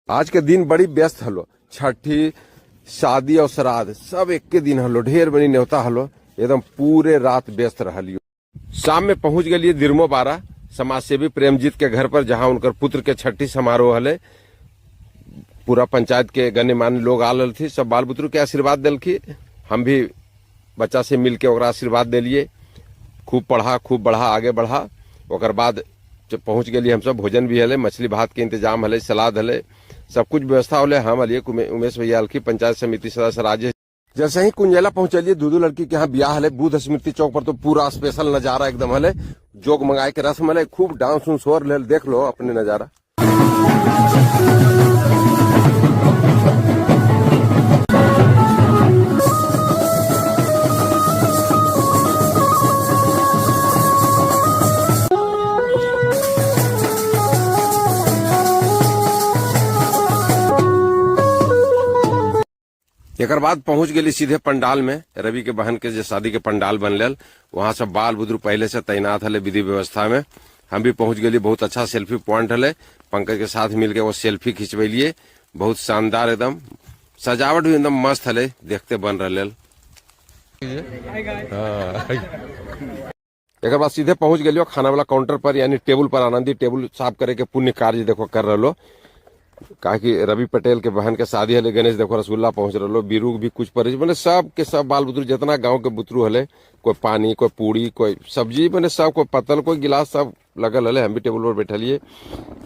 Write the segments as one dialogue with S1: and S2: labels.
S1: आज के दिन बड़ी व्यस्त हलो, छठी शादी और श्राद्ध सब एक के दिन हलो, ढेर बनी न्योता हलो, एकदम पूरे रात व्यस्त रहलियो। शाम में पहुंच गए दिरमो बारा समाजसेवी प्रेमजीत के घर पर, जहां उनकर पुत्र के छठी समारोह हले। पूरा पंचायत के गण्यमान्य लोग आल थी, सब बाल बुतरू के आशीर्वाद दिलखी। हम भी बच्चा से मिल के ओकरा आशीर्वाद दिलिए, खूब पढ़ा खूब बढ़ा आगे बढ़ा। ओकर बाद जब पहुंच गए हम सब, भोजन भी हले, मछली भात के इंतजाम हले, सलाद हले, सब कुछ व्यवस्था होले। हम अलिए उमेश भैया अलखी, पंचायत समिति सदस्य राजेश। जैसे ही कुंजेला पहुंचलिए, दू लड़की के यहाँ ब्याह हले। बुद्ध स्मृति चौक पर तो पूरा स्पेशल नजारा एकदम हले, जोग मंगाए के रस्म हले, खूब डांस उन्स हो रहे, देख लो अपने नजारा। एक बाद पहुंच गई सीधे पंडाल में, रवि के बहन के जो शादी के पंडाल बनल, वहां सब बाल बुजुर्ग पहले से तैनात हले विधि व्यवस्था में। हम भी पहुंच गए, बहुत अच्छा सेल्फी पॉइंट हले, पंकज के साथ मिलके वो सेल्फी खिंचवैलिए, बहुत शानदार एकदम सजावट भी एकदम मस्त हले, देखते बन रहे। एक बाद सीधे पहुंच गए खाना वाला काउंटर पर, यानी टेबल पर। आनंदी टेबल साफ करे के पुण्य कार्य देखो कर रहे, कहा कि रवि पटेल के बहन के शादी हले। गणेश देखो रसगुल्ला पहुंच रहा, बीरू भी कुछ पर, मैंने सब के सब बाल बुतरू जितना गांव के बुतरू हले, कोई पानी, कोई पूड़ी, कोई सब्जी, मैंने सब, कोई पतल, कोई गिलास, सब लगल हले। हम भी टेबल पर बैठलिए,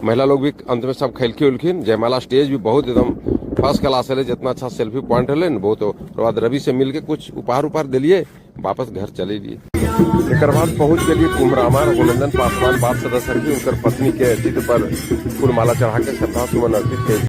S1: महिला लोग भी अंत में सब खैलखी उलखिन। जयमाला स्टेज भी बहुत एकदम फर्स्ट क्लास हले, जितना अच्छा सेल्फी पॉइंट हले न बहुत। उसके बाद रवि से मिलके कुछ उपहार दिलिए, वापस घर चले लिए। एक बाद पहुंच गए कुमरामा। रघुनंदन पासवान वार्ड सदस्य, उनकर पत्नी के चित्र पर फूल माला चढ़ा के श्रद्धा सुमन अर्पित थे।